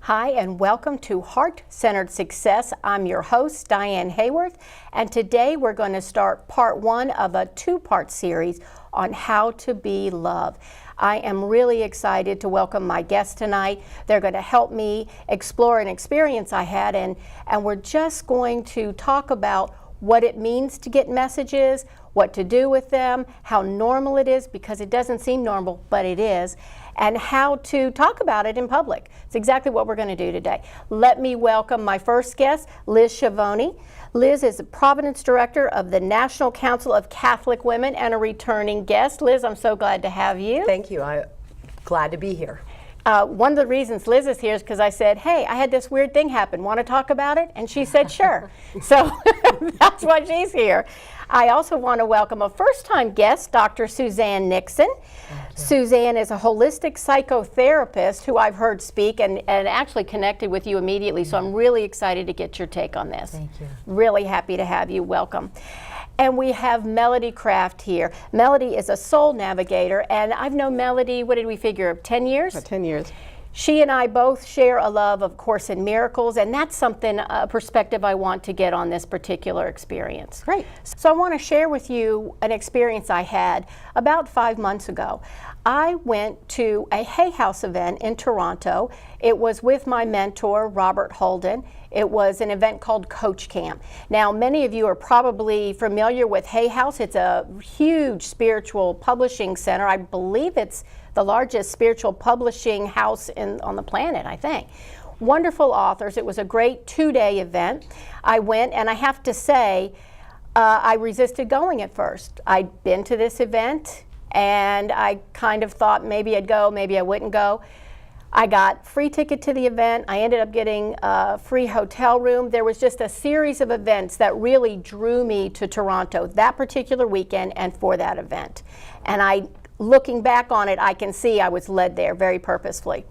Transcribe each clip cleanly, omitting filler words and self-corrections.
Hi, and welcome to Heart-Centered Success. I'm your host, Diane Haworth, and today we're going to start part one of a two-part series on how to be love. I am really excited to welcome my guests tonight. They're going to help me explore an experience I had, and we're just going to talk about what it means to get messages, what to do with them, how normal it is, because it doesn't seem normal, but it is, and how to talk about it in public. It's exactly what we're going to do today. Let me welcome my first guest, Liz Schiavone. Liz is the Providence Director of the National Council of Catholic Women and a returning guest. Liz, I'm so glad to have you. Thank you. I'm glad to be here. One of the reasons Liz is here is because I said, hey, I had this weird thing happen. Want to talk about it? And she said, sure. So that's why she's here. I also want to welcome a first-time guest, Dr. Suzanne Nixon. Suzanne is a holistic psychotherapist who I've heard speak and actually connected with you immediately. So I'm really excited to get your take on this. Thank you. Really happy to have you. Welcome. And we have Melody Kraft here. Melody is a soul navigator, and I've known Melody, what did we figure, 10 years? About 10 years. She and I both share a love of Course in Miracles, and that's something, a perspective I want to get on this particular experience. Great. So I want to share with you an experience I had about 5 months ago. I went to a Hay House event in Toronto. It was with my mentor, Robert Holden. It was an event called Coach Camp. Now, many of you are probably familiar with Hay House. It's a huge spiritual publishing center. I believe it's the largest spiritual publishing house on the planet, I think. Wonderful authors. It was a great two-day event. I went, and I have to say, I resisted going at first. I'd been to this event, and I kind of thought maybe I'd go, maybe I wouldn't go. I got free ticket to the event. I ended up getting a free hotel room. There was just a series of events that really drew me to Toronto that particular weekend and for that event. And looking back on it, I can see I was led there very purposefully.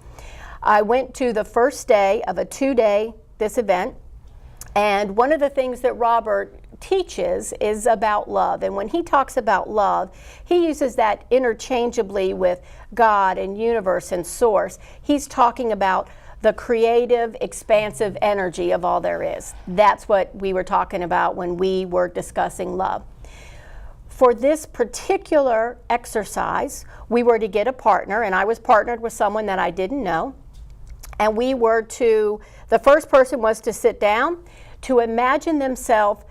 I went to the first day of a two-day this event, and one of the things that Robert teaches is about love. And when he talks about love, he uses that interchangeably with God and universe and source. He's talking about the creative, expansive energy of all there is. That's what we were talking about when we were discussing love. For this particular exercise, we were to get a partner, and I was partnered with someone that I didn't know. And the first person was to sit down, to imagine themselves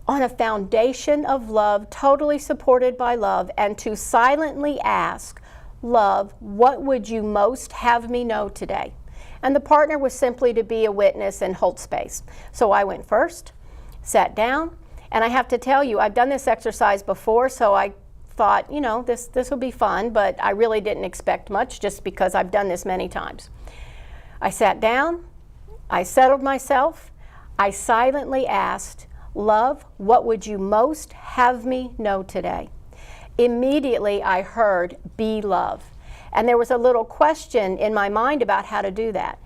on a foundation of love, totally supported by love, and to silently ask, love, what would you most have me know today? And the partner was simply to be a witness and hold space. So I went first, sat down, and I have to tell you, I've done this exercise before, so I thought, you know, this will be fun, but I really didn't expect much just because I've done this many times. I sat down, I settled myself, I silently asked, love, what would you most have me know today? Immediately I heard, be love. And there was a little question in my mind about how to do that.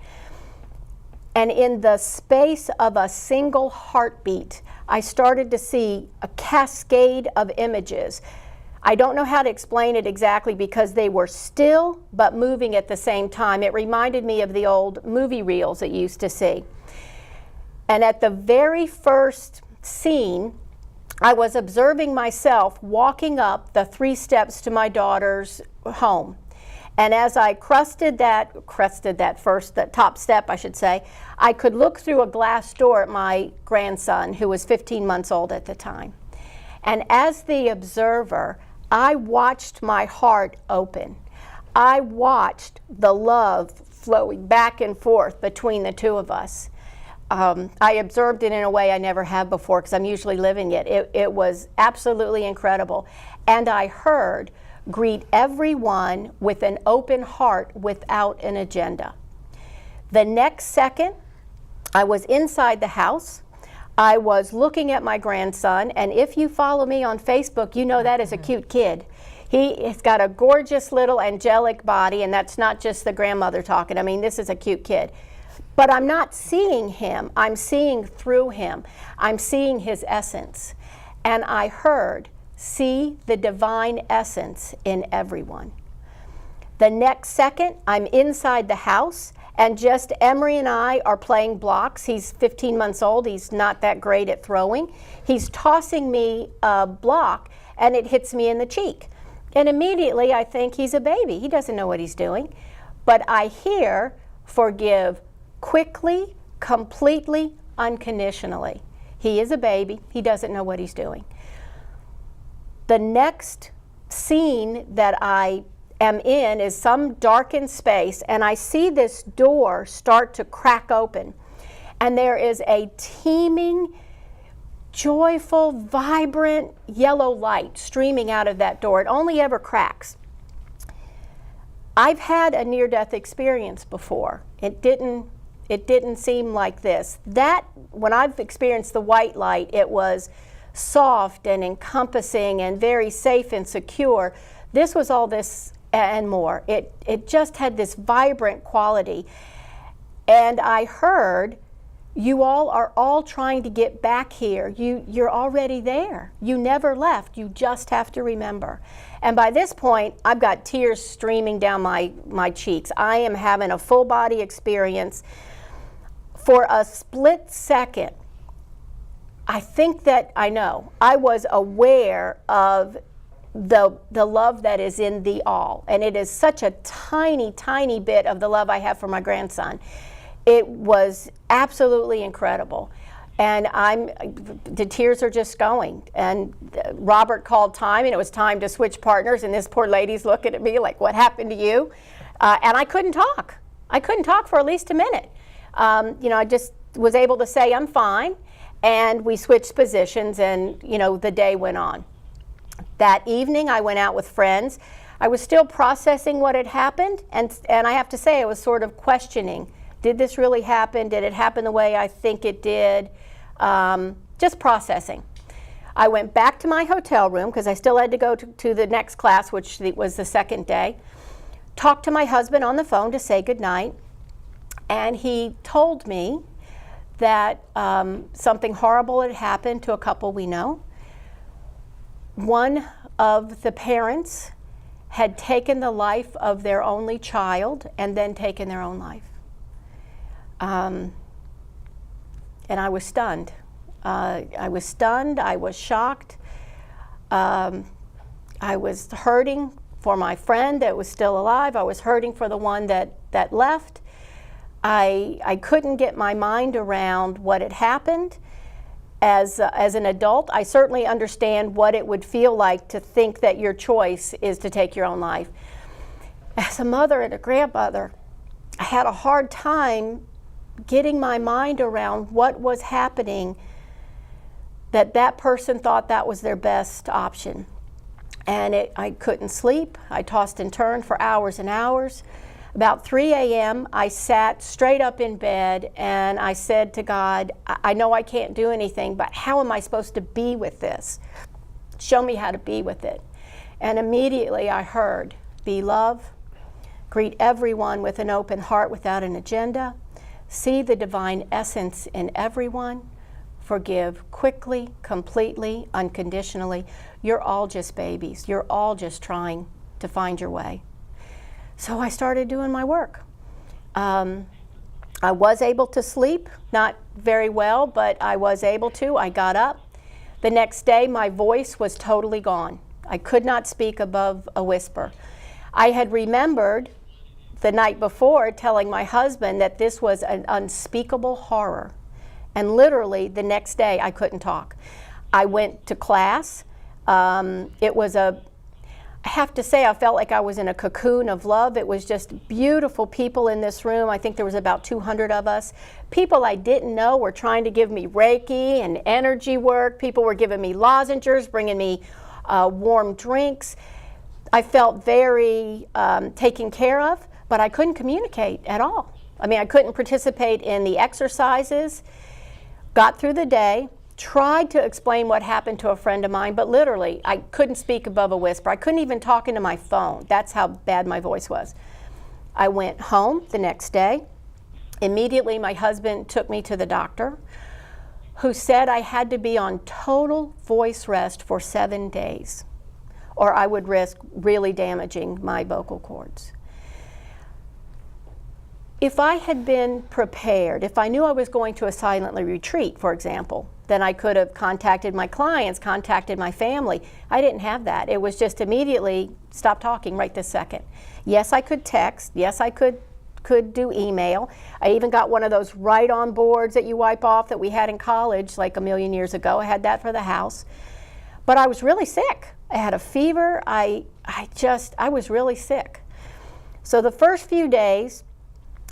And in the space of a single heartbeat, I started to see a cascade of images. I don't know how to explain it exactly because they were still but moving at the same time. It reminded me of the old movie reels that you used to see. And at the very first scene, I was observing myself walking up the 3 steps to my daughter's home. And as I crested that top step, I should say, I could look through a glass door at my grandson, who was 15 months old at the time. And as the observer, I watched my heart open. I watched the love flowing back and forth between the two of us. I observed it in a way I never have before because I'm usually living it. It was absolutely incredible. And I heard, greet everyone with an open heart without an agenda. The next second, I was inside the house. I was looking at my grandson, and if you follow me on Facebook, you know that is a cute kid. He's got a gorgeous little angelic body, and that's not just the grandmother talking. I mean, this is a cute kid. But I'm not seeing him. I'm seeing through him. I'm seeing his essence. And I heard, see the divine essence in everyone. The next second, I'm inside the house, And just Emery and I are playing blocks. He's 15 months old. He's not that great at throwing. He's tossing me a block and it hits me in the cheek. And immediately I think he's a baby. He doesn't know what he's doing. But I hear, forgive quickly, completely, unconditionally. He is a baby. He doesn't know what he's doing. The next scene that I am in is some darkened space, and I see this door start to crack open. And there is a teeming, joyful, vibrant yellow light streaming out of that door. It only ever cracks. I've had a near-death experience before. It didn't seem like this. That, when I've experienced the white light, it was soft and encompassing and very safe and secure. This was all this and more. It just had this vibrant quality. And I heard, you all are all trying to get back here. You're already there. You never left. You just have to remember. And by this point, I've got tears streaming down my cheeks. I am having a full body experience. For a split second, I think that I know, I was aware of the love that is in the all. And it is such a tiny, tiny bit of the love I have for my grandson. It was absolutely incredible. And the tears are just going. And Robert called time, and it was time to switch partners, and this poor lady's looking at me like, what happened to you? And I couldn't talk. I couldn't talk for at least a minute. I just was able to say, I'm fine. And we switched positions, and the day went on. That evening, I went out with friends. I was still processing what had happened, and I have to say, I was sort of questioning, did this really happen? Did it happen the way I think it did? Just processing. I went back to my hotel room, because I still had to go to the next class, which was the second day. Talked to my husband on the phone to say goodnight, and he told me that something horrible had happened to a couple we know. One of the parents had taken the life of their only child and then taken their own life. And I was stunned. I was stunned. I was shocked. I was hurting for my friend that was still alive. I was hurting for the one that left. I couldn't get my mind around what had happened. As an adult, I certainly understand what it would feel like to think that your choice is to take your own life. As a mother and a grandmother, I had a hard time getting my mind around what was happening, that person thought that was their best option. And I couldn't sleep. I tossed and turned for hours and hours. About 3 a.m., I sat straight up in bed and I said to God, I know I can't do anything, but how am I supposed to be with this? Show me how to be with it. And immediately I heard, be love, greet everyone with an open heart without an agenda, see the divine essence in everyone, forgive quickly, completely, unconditionally. You're all just babies. You're all just trying to find your way. So I started doing my work. I was able to sleep, not very well, but I was able to. I got up. The next day, my voice was totally gone. I could not speak above a whisper. I had remembered the night before telling my husband that this was an unspeakable horror. And literally, the next day, I couldn't talk. I went to class. I have to say, I felt like I was in a cocoon of love. It was just beautiful people in this room. I think there was about 200 of us. People I didn't know were trying to give me Reiki and energy work. People were giving me lozenges, bringing me warm drinks. I felt very taken care of, but I couldn't communicate at all. I mean, I couldn't participate in the exercises. Got through the day. Tried to explain what happened to a friend of mine, but literally, I couldn't speak above a whisper. I couldn't even talk into my phone. That's how bad my voice was. I went home the next day. Immediately, my husband took me to the doctor, who said I had to be on total voice rest for 7 days, or I would risk really damaging my vocal cords. If I had been prepared, if I knew I was going to a silently retreat, for example, then I could have contacted my clients, contacted my family. I didn't have that. It was just immediately stop talking right this second. Yes, I could text. Yes, I could do email. I even got one of those write-on boards that you wipe off that we had in college like a million years ago. I had that for the house. But I was really sick. I had a fever. I was really sick. So the first few days,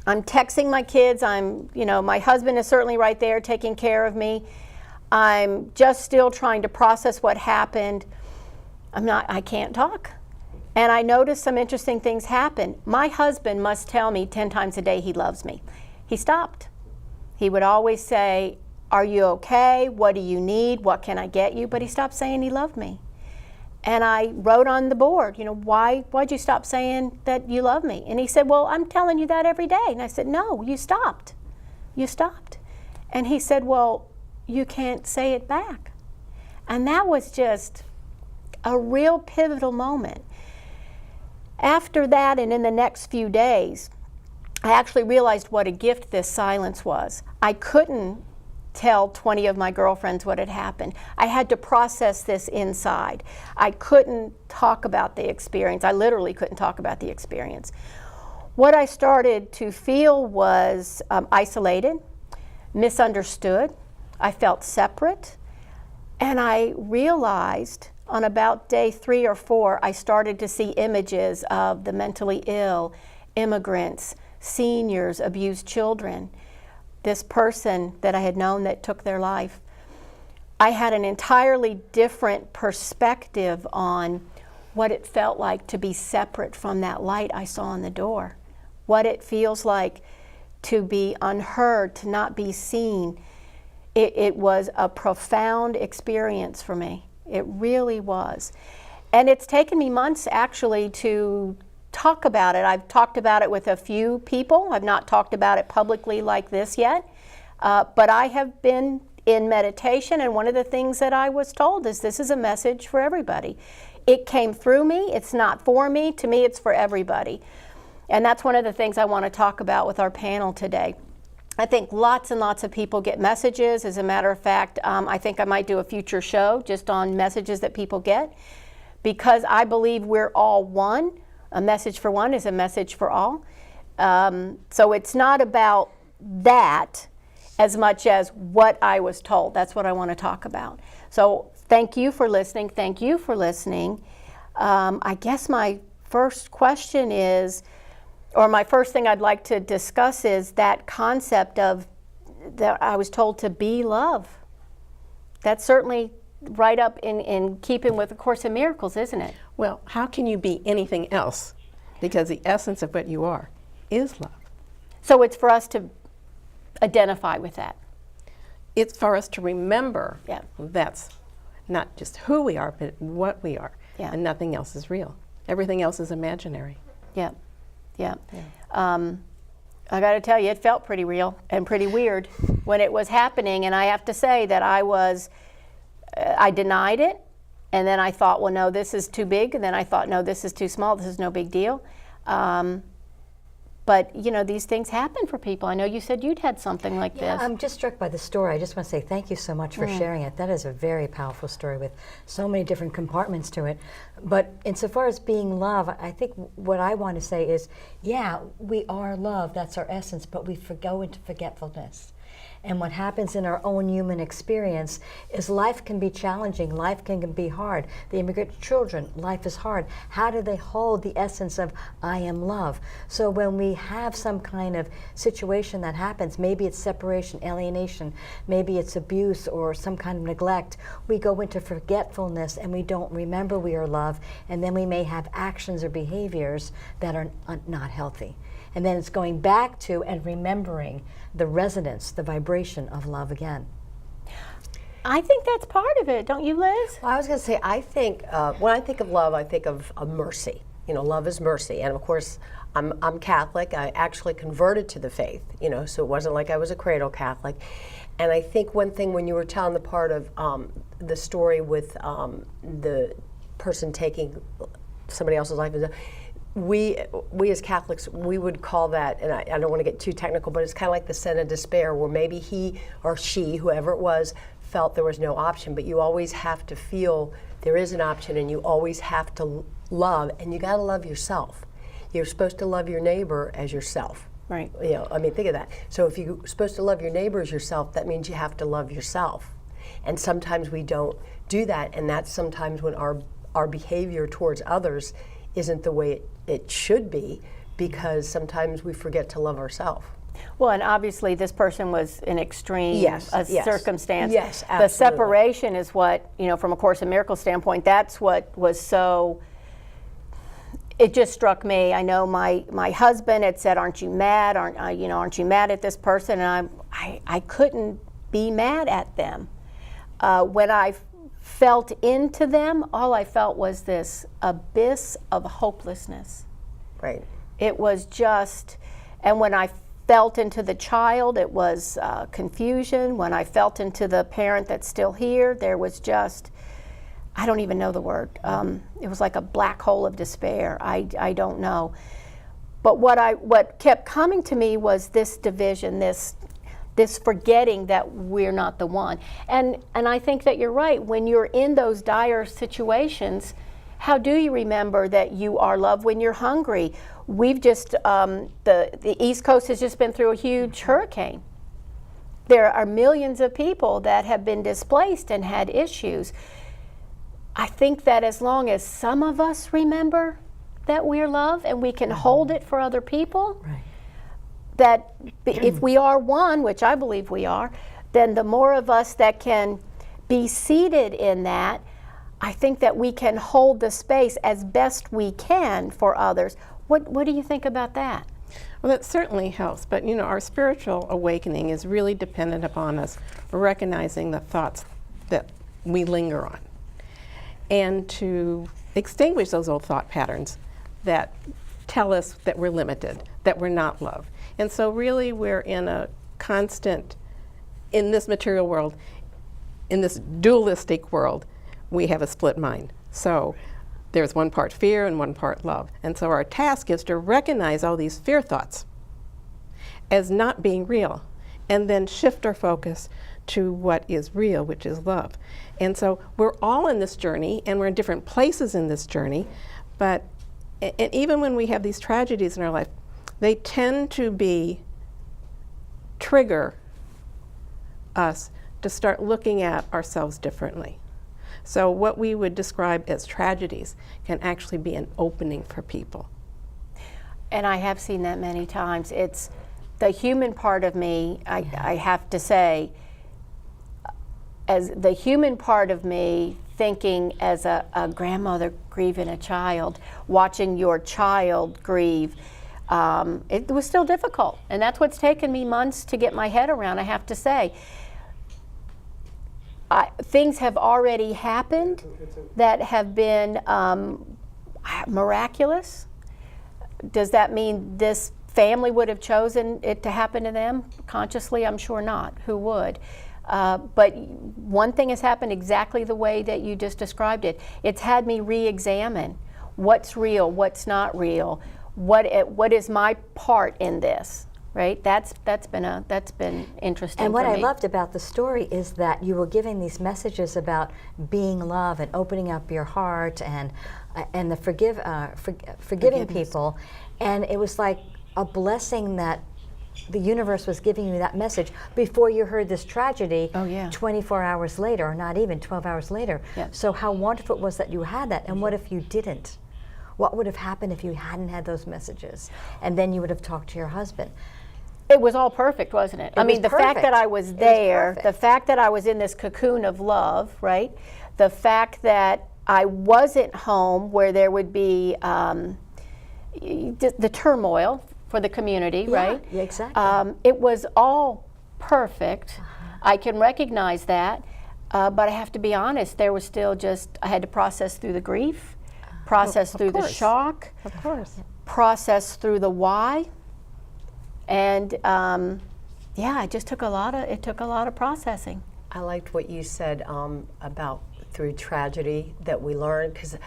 I'm texting my kids. My husband is certainly right there taking care of me. I'm just still trying to process what happened. I can't talk. And I noticed some interesting things happen. My husband must tell me 10 times a day he loves me. He stopped. He would always say, "Are you okay? What do you need? What can I get you?" But he stopped saying he loved me. And I wrote on the board, why'd you stop saying that you love me? And he said, "Well, I'm telling you that every day." And I said, "No, you stopped. You stopped." And he said, "Well, you can't say it back." And that was just a real pivotal moment. After that, and in the next few days, I actually realized what a gift this silence was. I couldn't tell 20 of my girlfriends what had happened. I had to process this inside. I couldn't talk about the experience. I literally couldn't talk about the experience. What I started to feel was isolated, misunderstood. I felt separate. And I realized on about day 3 or 4, I started to see images of the mentally ill, immigrants, seniors, abused children. This person that I had known that took their life. I had an entirely different perspective on what it felt like to be separate from that light I saw on the door. What it feels like to be unheard, to not be seen. It was a profound experience for me. It really was. And it's taken me months actually to talk about it. I've talked about it with a few people. I've not talked about it publicly like this yet. But I have been in meditation, and one of the things that I was told is this is a message for everybody. It came through me. It's not for me. To me, it's for everybody. And that's one of the things I want to talk about with our panel today. I think lots and lots of people get messages. As a matter of fact, I think I might do a future show just on messages that people get, because I believe we're all one. A message for one is a message for all. So it's not about that as much as what I was told. That's what I want to talk about. So thank you for listening. Thank you for listening. I guess my first question is, or my first thing I'd like to discuss is that concept of that I was told to be love. That's certainly right up in keeping with A Course in Miracles, isn't it? Well, how can you be anything else? Because the essence of what you are is love. So it's for us to identify with that. It's for us to remember Yeah. that's not just who we are, but what we are. Yeah. And nothing else is real. Everything else is imaginary. Yeah, yeah. I got to tell you, it felt pretty real and pretty weird when it was happening. And I have to say that I denied it. And then I thought, well, no, this is too big. And then I thought, no, this is too small. This is no big deal. But, these things happen for people. I know you said you'd had something like this. I'm just struck by the story. I just want to say thank you so much for sharing it. That is a very powerful story with so many different compartments to it. But insofar as being love, I think what I want to say is, yeah, we are love. That's our essence. But we go into forgetfulness. And what happens in our own human experience is life can be challenging, life can be hard. The immigrant children, life is hard. How do they hold the essence of I am love? So when we have some kind of situation that happens, maybe it's separation, alienation, maybe it's abuse or some kind of neglect, we go into forgetfulness and we don't remember we are love, and then we may have actions or behaviors that are not healthy. And then it's going back to and remembering the resonance, the vibration of love again. I think that's part of it, don't you, Liz? Well, I was going to say, I think when I think of love, I think of mercy. Love is mercy, and of course, I'm Catholic. I actually converted to the faith. So it wasn't like I was a cradle Catholic. And I think one thing when you were telling the part of the story with the person taking somebody else's life, we as Catholics, we would call that, and I don't want to get too technical, but it's kind of like the sin of despair, where maybe he or she, whoever it was, felt there was no option. But you always have to feel there is an option, and you always have to love, and you got to love yourself. You're supposed to love your neighbor as yourself. Right. You know, I mean, think of that. So if you're supposed to love your neighbor as yourself, that means you have to love yourself. And sometimes we don't do that, and that's sometimes when our behavior towards others isn't the way it should be, because sometimes we forget to love ourselves. Well, and obviously this person was an extreme Yes. circumstance. Yes, The absolutely. separation is what, you know, from a Course in Miracles standpoint, that's what was so, it just struck me. I know my husband had said, aren't you mad? Aren't you mad at this person? And I couldn't be mad at them. When I felt into them, all I felt was this abyss of hopelessness. Right. It was just, and when I felt into the child, it was confusion. When I felt into the parent that's still here, there was just, I don't even know the word. It was like a black hole of despair. I don't know. But what kept coming to me was this division, this forgetting that we're not the one. And I think that you're right. When you're in those dire situations, how do you remember that you are loved when you're hungry? We've just, the East Coast has just been through a huge hurricane. There are millions of people that have been displaced and had issues. I think that as long as some of us remember that we're loved and we can hold it for other people, Right. that if we are one, which I believe we are, then the more of us that can be seated in that, I think that we can hold the space as best we can for others. What do you think about that? Well, that certainly helps, but you know, our spiritual awakening is really dependent upon us recognizing the thoughts that we linger on, and to extinguish those old thought patterns that tell us that we're limited, that we're not loved. And so really we're in a constant, in this material world, in this dualistic world, we have a split mind. So there's one part fear and one part love. And so our task is to recognize all these fear thoughts as not being real, and then shift our focus to what is real, which is love. And so we're all in this journey, and we're in different places in this journey, but and even when we have these tragedies in our life, they tend to trigger us to start looking at ourselves differently. So what we would describe as tragedies can actually be an opening for people. And I have seen that many times. It's the human part of me, I have to say, as the human part of me, thinking as a grandmother grieving a child, watching your child grieve, it was still difficult. And that's what's taken me months to get my head around, I have to say. Things have already happened that have been miraculous. Does that mean this family would have chosen it to happen to them? Consciously, I'm sure not. Who would? But one thing has happened exactly the way that you just described it. It's had me re-examine what's real, what's not real, what is my part in this, right? That's been interesting. And what for I me. loved about the story is that you were giving these messages about being love and opening up your heart and the forgiving people, and it was like a blessing that the universe was giving you that message before you heard this tragedy. Oh, yeah. 24 hours later, or not even 12 hours later. Yeah. So how wonderful it was that you had that, and what if you didn't? What would have happened if you hadn't had those messages? And then you would have talked to your husband. It was all perfect, wasn't it? I mean, was the fact perfect. that I was It was there, perfect. the fact that I was in this cocoon of love, right? The fact that I wasn't home where there would be the turmoil for the community, right? Yeah, exactly. It was all perfect. I can recognize that, but I have to be honest, there was still I had to process through the grief, process through the course. shock, Of course. process through the why. And yeah, it took a lot of processing. I liked what you said about through tragedy that we learn, because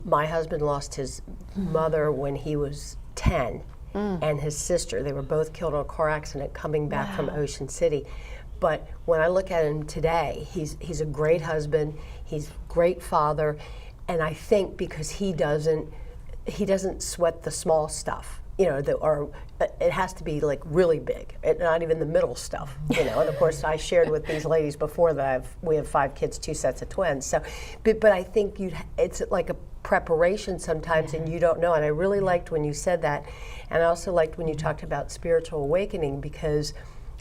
my husband lost his mother when he was 10, and his sister. They were both killed in a car accident coming back from Ocean City. But when I look at him today, he's a great husband, he's a great father, and I think because he doesn't sweat the small stuff. You know, it has to be like really big, not even the middle stuff. You know, and of course I shared with these ladies before that we have 5 kids, 2 sets of twins. So, but I think it's like a preparation sometimes, and you don't know. And I really liked when you said that, and I also liked when you talked about spiritual awakening, because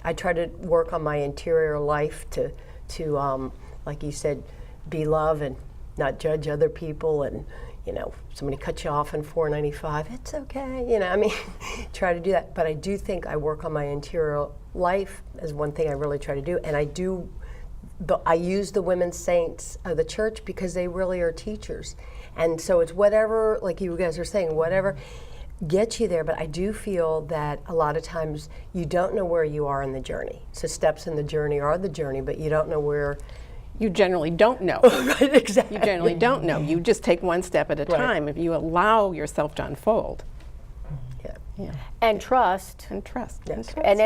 I try to work on my interior life to like you said, be love and not judge other people, and you know, somebody cut you off in 495, it's okay, you know, I mean, try to do that. But I do think I work on my interior life as one thing I really try to do. And I use the women saints of the church because they really are teachers. And so it's whatever, like you guys are saying, whatever gets you there. But I do feel that a lot of times you don't know where you are in the journey. So steps in the journey are the journey, but you don't know where. You generally don't know. Right, exactly. You generally don't know. You just take one step at a time if you allow yourself to unfold. Yeah. And trust. And trust. Yes. And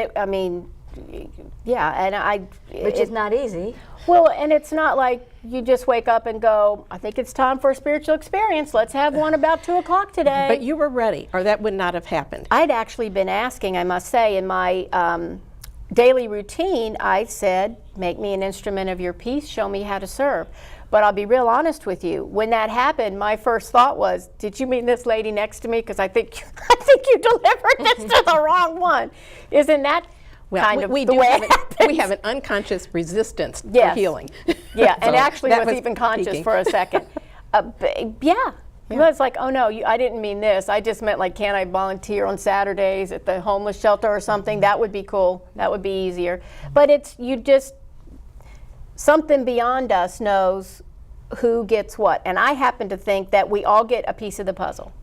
Which is not easy. well, and it's not like you just wake up and go, I think it's time for a spiritual experience. Let's have one about 2 o'clock today. But you were ready, or that would not have happened. I'd actually been asking, I must say, in my daily routine, I said, make me an instrument of your peace, show me how to serve. But I'll be real honest with you. When that happened, my first thought was, did you mean this lady next to me? Because I think you delivered this to the wrong one. Isn't that kind of the way it happens? We have an unconscious resistance Yes. for healing. Yeah, So and actually that was even conscious peaking. for a second. It was like, oh no, I didn't mean this. I just meant like, can I volunteer on Saturdays at the homeless shelter or something? That would be cool. That would be easier. But something beyond us knows who gets what. And I happen to think that we all get a piece of the puzzle.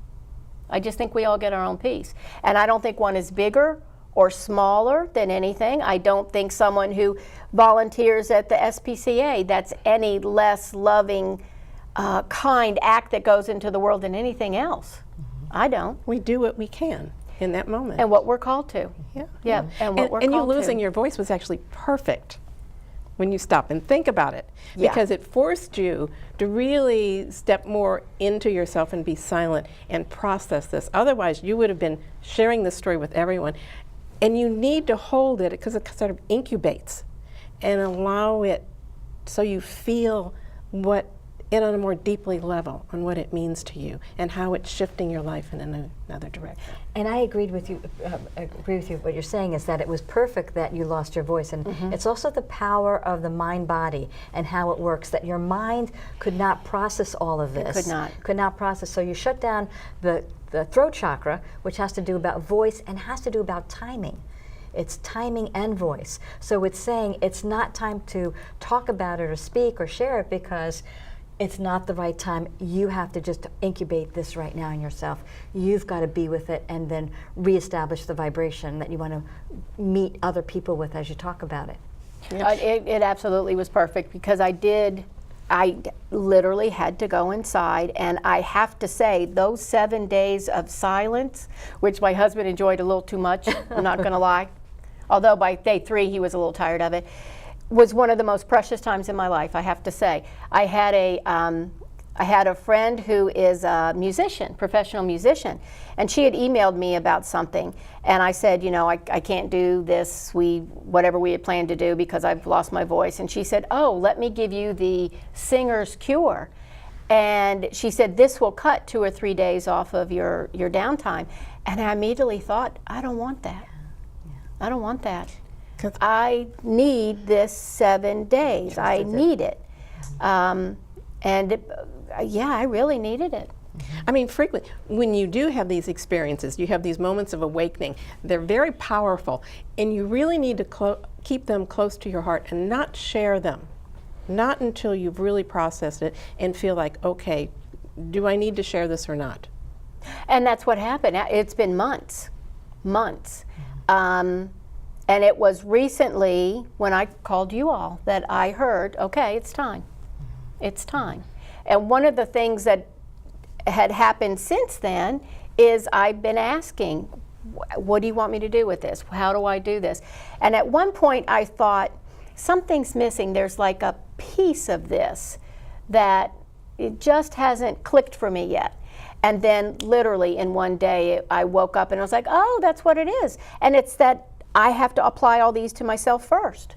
I just think we all get our own piece. And I don't think one is bigger or smaller than anything. I don't think someone who volunteers at the SPCA, that's any less loving, kind act that goes into the world than anything else. I don't. We do what we can in that moment. And what we're called to. Yeah. And what we're and you called losing to. your voice was actually perfect when you stop and think about it, Yeah. because it forced you to really step more into yourself and be silent and process this. Otherwise, you would have been sharing this story with everyone. And you need to hold it because it sort of incubates and allow it so you feel what it on a more deeply level on what it means to you and how it's shifting your life in another direction. And I agree with you. What you're saying is that it was perfect that you lost your voice, and it's also the power of the mind-body and how it works. That your mind could not process all of this. Could not process. So you shut down the throat chakra, which has to do about voice and has to do about timing. It's timing and voice. So it's saying it's not time to talk about it or speak or share it because it's not the right time. You have to just incubate this right now in yourself. You've got to be with it and then reestablish the vibration that you want to meet other people with as you talk about it. It absolutely was perfect because I literally had to go inside, and I have to say those 7 days of silence, which my husband enjoyed a little too much, I'm not going to lie, although by day 3 he was a little tired of it, was one of the most precious times in my life, I have to say. I had a friend who is a musician, professional musician, and she had emailed me about something, and I said, you know, I can't do this, whatever we had planned to do because I've lost my voice. And she said, oh, let me give you the singer's cure. And she said, this will cut 2 or 3 days off of your downtime. And I immediately thought, I don't want that. I don't want that. I need this 7 days. I need it. I really needed it. I mean, frequently, when you do have these experiences, you have these moments of awakening, they're very powerful, and you really need to keep them close to your heart and not share them. Not until you've really processed it and feel like, okay, do I need to share this or not? And that's what happened. It's been months. And it was recently when I called you all that I heard, okay, it's time. It's time. And one of the things that had happened since then is I've been asking, what do you want me to do with this? How do I do this? And at one point I thought, something's missing. There's like a piece of this that it just hasn't clicked for me yet. And then literally in one day I woke up and I was like, oh, that's what it is. And it's that I have to apply all these to myself first.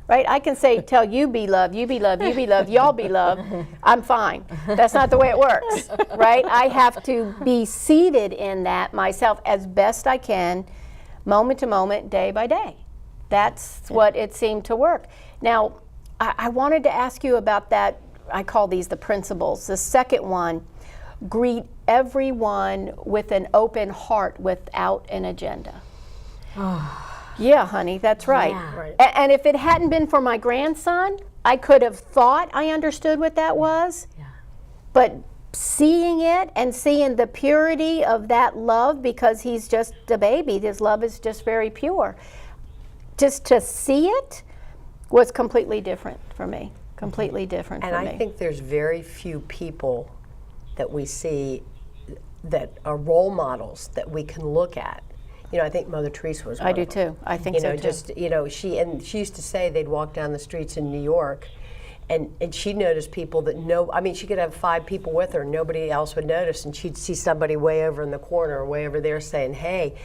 Right? I can say, tell you be loved, you be loved, you be loved, y'all be loved. I'm fine. That's not the way it works. Right? I have to be seated in that myself as best I can, moment to moment, day by day. That's what it seemed to work. Now, I wanted to ask you about that. I call these the principles. The second one, greet everyone with an open heart without an agenda. Yeah, honey, that's right. Yeah. Right. And if it hadn't been for my grandson, I could have thought I understood what that was. Yeah. But seeing it and seeing the purity of that love, because he's just a baby, his love is just very pure. Just to see it was completely different for me. Completely different And for I me. think there's very few people that we see that are role models that we can look at. You know, I think Mother Teresa was one I do of them. too. I think You so know, too. just, you know, she used to say they'd walk down the streets in New York and she'd notice people that she could have 5 people with her and nobody else would notice, and she'd see somebody way over in the corner or way over there saying, hey.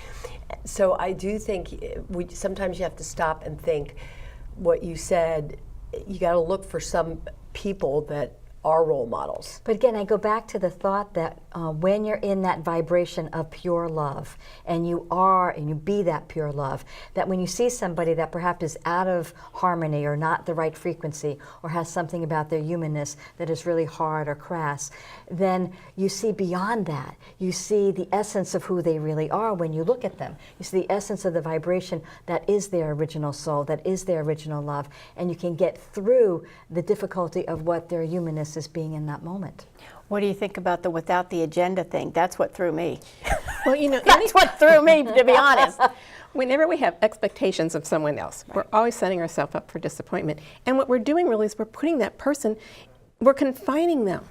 So I do think sometimes you have to stop and think what you said. You got to look for some people that are role models. But again, I go back to the thought that when you're in that vibration of pure love, and you be that pure love, that when you see somebody that perhaps is out of harmony or not the right frequency or has something about their humanness that is really hard or crass, then you see beyond that. You see the essence of who they really are when you look at them. You see the essence of the vibration that is their original soul, that is their original love, and you can get through the difficulty of what their humanness is being in that moment. What do you think about the without the agenda thing? That's what threw me. Well, you know, That's what threw me, to be honest. whenever we have expectations of someone else, we're always setting ourselves up for disappointment. And what we're doing really is we're putting that person, we're confining them.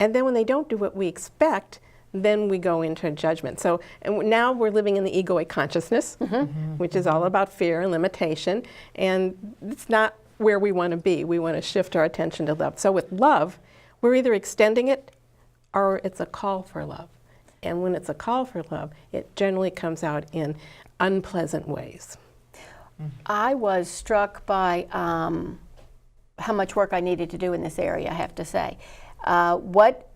And then when they don't do what we expect, then we go into judgment. So and now we're living in the egoic consciousness, which is all about fear and limitation. And it's not where we want to be. We want to shift our attention to love. So with love, we're either extending it or it's a call for love. And when it's a call for love, it generally comes out in unpleasant ways. I was struck by how much work I needed to do in this area, I have to say. What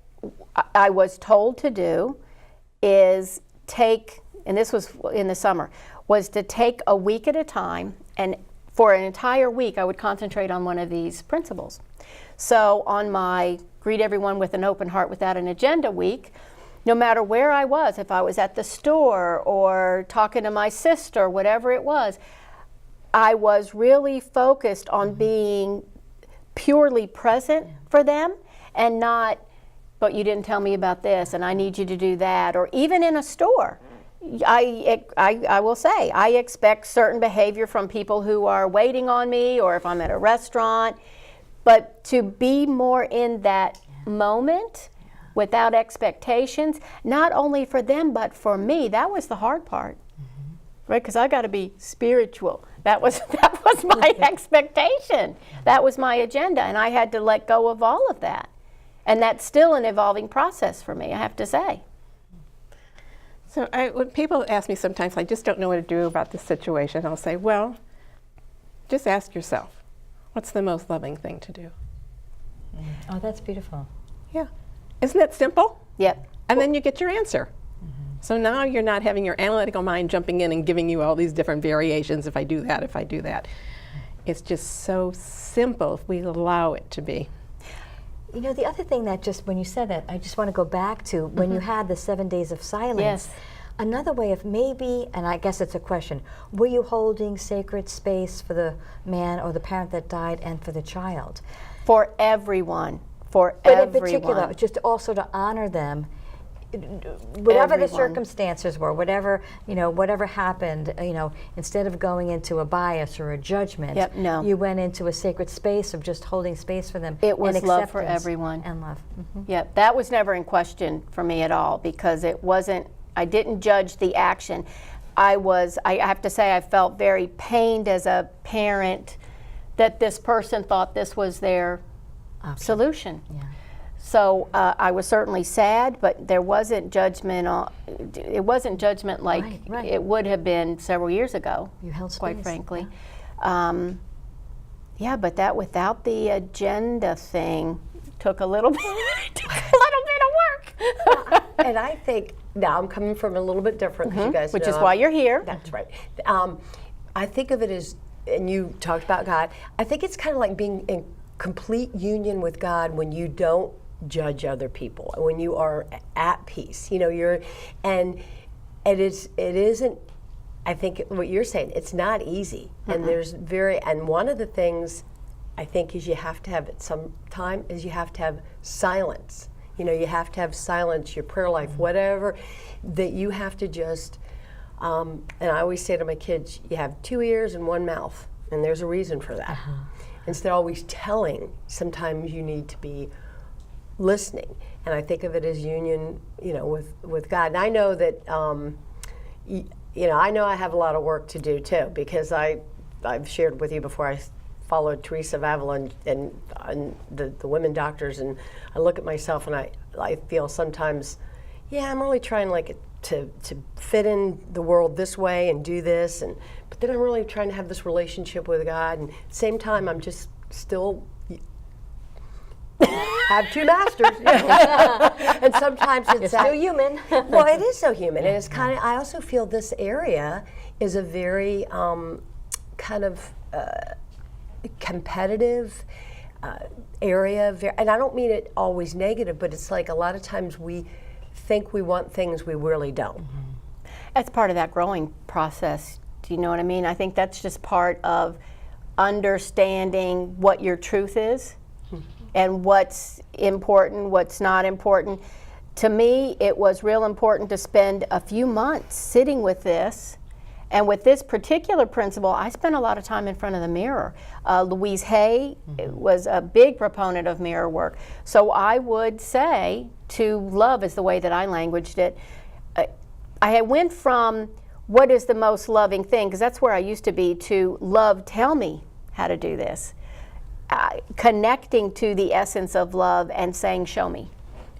I was told to do is take, and this was in the summer, was to take a week at a time, and for an entire week I would concentrate on one of these principles. So on my Greet Everyone with an Open Heart Without an Agenda week, no matter where I was, if I was at the store or talking to my sister, whatever it was, I was really focused on being purely present for them and not, but you didn't tell me about this and I need you to do that. Or even in a store, I will say, I expect certain behavior from people who are waiting on me, or if I'm at a restaurant, but to be more in that moment without expectations, not only for them but for me, that was the hard part, right? Because I got to be spiritual. That was my expectation. That was my agenda, and I had to let go of all of that. And that's still an evolving process for me, I have to say. So when people ask me sometimes, I just don't know what to do about this situation, I'll say, well, just ask yourself, what's the most loving thing to do? Oh, that's beautiful. Yeah. Isn't that simple? Yep. And then you get your answer. So now you're not having your analytical mind jumping in and giving you all these different variations, if I do that, if I do that. It's just so simple if we allow it to be. You know, the other thing that just, when you said that, I just want to go back to when you had the 7 days of silence. Yes. Another way of maybe, and I guess it's a question, were you holding sacred space for the man or the parent that died and for the child? For everyone. For But everyone. in particular, just also to honor them whatever the Everyone. circumstances were, whatever, whatever happened, instead of going into a bias or a judgment, Yep, no. you went into a sacred space of just holding space for them. It was and love for acceptance everyone. and love. Yep, that was never in question for me at all, because it wasn't, I didn't judge the action. I have to say, I felt very pained as a parent that this person thought this was their solution. Yeah. So I was certainly sad, but there wasn't judgment. It wasn't judgment like Right. it would have been several years ago. You held space. Quite frankly. Yeah, but that without the agenda thing took a little bit. Took a little bit of work. And I think, now I'm coming from a little bit different, because you guys Which know is why you're here. That's right. I think of it as, and you talked about God, I think it's kind of like being in complete union with God when you don't judge other people, when you are at peace. And it isn't, I think what you're saying, it's not easy. And and one of the things I think is you have to have at some time is you have to have silence. You have to have silence, your prayer life, whatever, that you have to just, and I always say to my kids, you have 2 ears and 1 mouth, and there's a reason for that. Instead of always telling, sometimes you need to be listening. And I think of it as union, with God. And I know that, I know I have a lot of work to do too, because I've shared with you before, I followed Teresa of Avila and the women doctors, and I look at myself and I feel sometimes, I'm really trying to fit in the world this way and do this, but then I'm really trying to have this relationship with God, and at the same time I'm just still have 2 masters. And sometimes it's Still human. Well, it is so human, and it's kind of, I also feel this area is a very kind of competitive area, and I don't mean it always negative, but it's like a lot of times we think we want things we really don't. That's part of that growing process. Do you know what I mean? I think that's just part of understanding what your truth is and what's important, what's not important. To me, it was real important to spend a few months sitting with this. And with this particular principle, I spent a lot of time in front of the mirror. Louise Hay was a big proponent of mirror work. So I would say to love is the way that I languaged it. I went from what is the most loving thing, because that's where I used to be, to love, tell me how to do this. Connecting to the essence of love and saying, show me.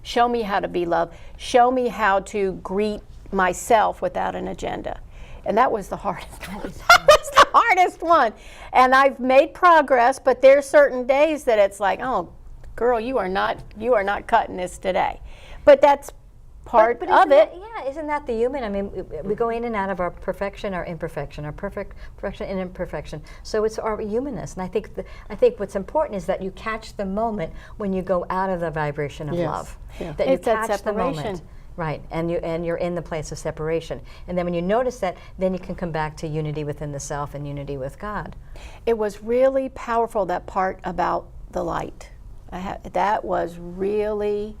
Show me how to be loved. Show me how to greet myself without an agenda. And that was the hardest one. That was the hardest one. And I've made progress, but there's certain days that it's like, oh, girl, you are not cutting this today. But that's part But of it. Isn't that the human? I mean, we go in and out of our perfection, our imperfection, our perfection and imperfection. So it's our humanness. And I think what's important is that you catch the moment when you go out of the vibration of Yes. love. Yeah. That It's you that catch the moment. separation. Right, and you're in the place of separation. And then when you notice that, then you can come back to unity within the self and unity with God. It was really powerful, that part about the light. That was really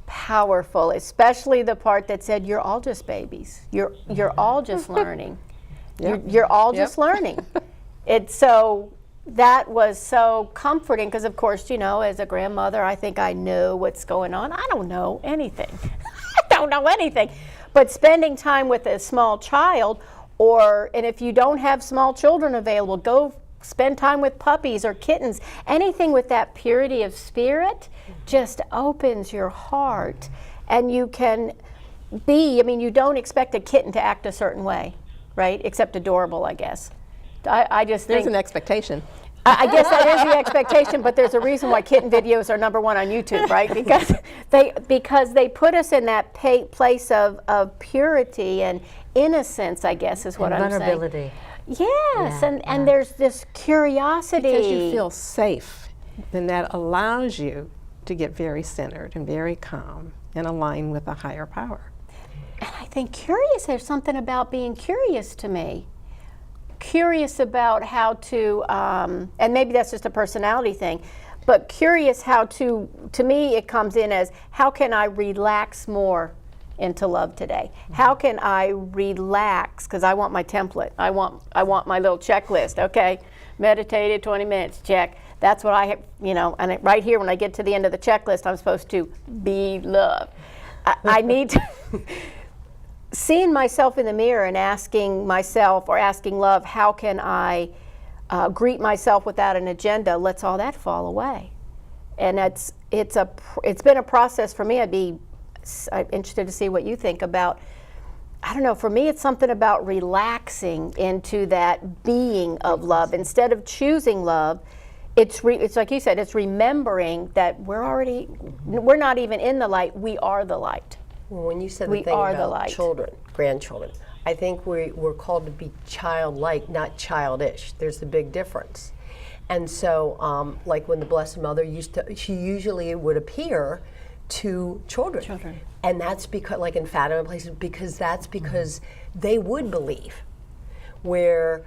powerful, especially the part that said, you're all just babies. You're all just learning. Yep. You're all Yep. just learning. That was so comforting, because of course, as a grandmother, I think I know what's going on. I don't know anything. I don't know anything. But spending time with a small child, and if you don't have small children available, go spend time with puppies or kittens. Anything with that purity of spirit just opens your heart. And you can you don't expect a kitten to act a certain way, right? Except adorable, I guess. I just There's think an expectation. I guess that is the expectation, but there's a reason why kitten videos are #1 on YouTube, right? Because they put us in that place of purity and innocence, I guess is what And I'm vulnerability. saying. Yes, Yeah, and there's this curiosity. Because you feel safe, then that allows you to get very centered and very calm and align with a higher power. And I think curious, there's something about being curious to me. Curious about how to, and maybe that's just a personality thing, but curious how to me it comes in as, how can I relax more into love today? How can I relax, because I want my template. I want my little checklist. Okay, meditated 20 minutes, check. That's what I have, and right here when I get to the end of the checklist, I'm supposed to be love. I need to seeing myself in the mirror and asking myself, or asking love, how can I greet myself without an agenda, lets all that fall away. And it's been a process for me. I'm interested to see what you think about. I don't know, for me it's something about relaxing into that being of love. Instead of choosing love, it's like you said, it's remembering that we're not even in the light, we are the light. Well, when you said the We thing are the about light. children, grandchildren, I think we're called to be childlike, not childish. There's a big difference. And so, like when the Blessed Mother she usually would appear to children. And that's because, like in Fatima places, because they would believe. Where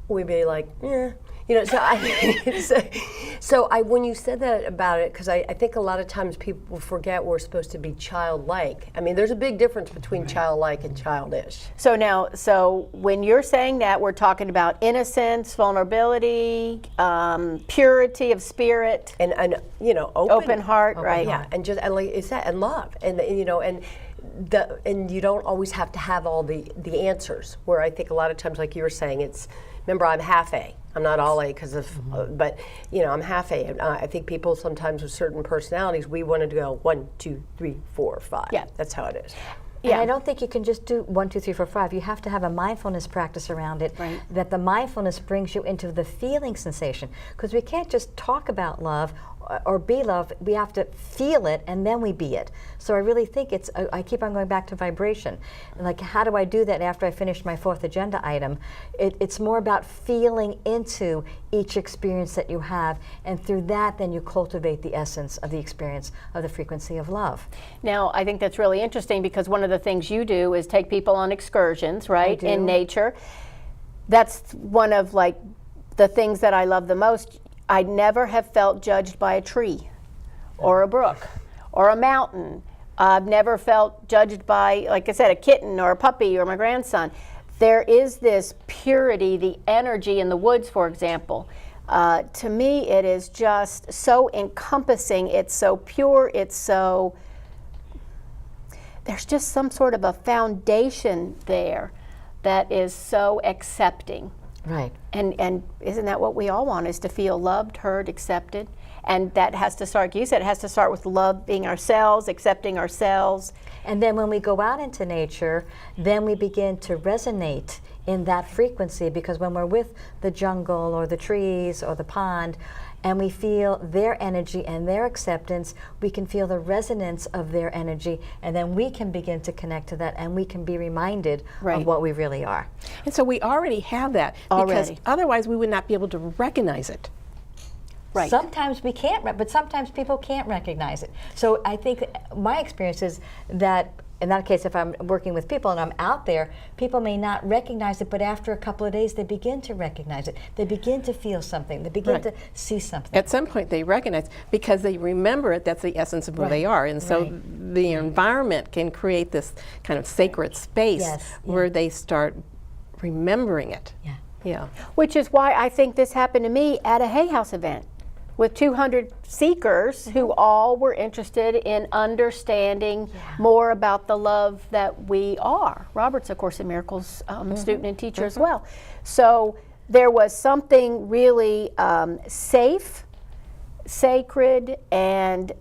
we'd be like, so when you said that about it, because I think a lot of times people forget we're supposed to be childlike. I mean, there's a big difference between childlike and childish. So when you're saying that, we're talking about innocence, vulnerability, purity of spirit, and open heart, right? Yeah, and love, and you don't always have to have all the answers. Where I think a lot of times, like you were saying, remember, I'm half A. I'm not all A because of, but I'm half A. And I think people sometimes with certain personalities, we want to go 1, 2, 3, 4, 5. Yeah, that's how it is. And I don't think you can just do 1, 2, 3, 4, 5. You have to have a mindfulness practice around it. Right. That the mindfulness brings you into the feeling sensation, because we can't just talk about love or be love. We have to feel it and then we be it. So I really think I keep on going back to vibration. Like, how do I do that after I finish my 4th agenda item? It's more about feeling into each experience that you have, and through that then you cultivate the essence of the experience of the frequency of love. Now, I think that's really interesting, because one of the things you do is take people on excursions, right, in nature. That's one of the things that I love the most. I never have felt judged by a tree or a brook or a mountain. I've never felt judged by, like I said, a kitten or a puppy or my grandson. There is this purity, the energy in the woods, for example. To me, it is just so encompassing. It's so pure. There's just some sort of a foundation there that is so accepting. Right. And isn't that what we all want, is to feel loved, heard, accepted? And that has to start, you said, it has to start with loving ourselves, accepting ourselves. And then when we go out into nature, then we begin to resonate in that frequency, because when we're with the jungle or the trees or the pond, and we feel their energy and their acceptance, we can feel the resonance of their energy, and then we can begin to connect to that, and we can be reminded of what we really are. And so we already have that, because otherwise we would not be able to recognize it. Right. Sometimes we can't, but sometimes people can't recognize it. So I think my experience is that in that case, if I'm working with people and I'm out there, people may not recognize it, but after a couple of days, they begin to recognize it. They begin to feel something. They begin to see something. At some point, they recognize, because they remember it. That's the essence of who they are, and so the environment can create this kind of sacred space where they start remembering it. Yeah. Which is why I think this happened to me at a Hay House event with 200 seekers who all were interested in understanding more about the love that we are. Robert's a Course in Miracles student and teacher as well. So there was something really safe, sacred, and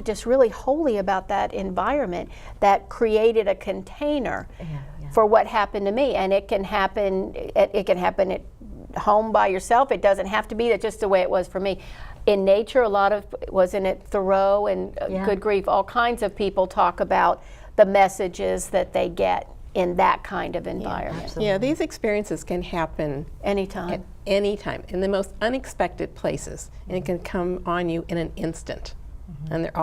just really holy about that environment that created a container for what happened to me. And it can happen at home by yourself. It doesn't have to be that, just the way it was for me. In nature, a lot of, wasn't it Thoreau and good grief, all kinds of people talk about the messages that they get in that kind of environment. Yeah, these experiences can happen anytime. At any time, in the most unexpected places, and it can come on you in an instant. And there's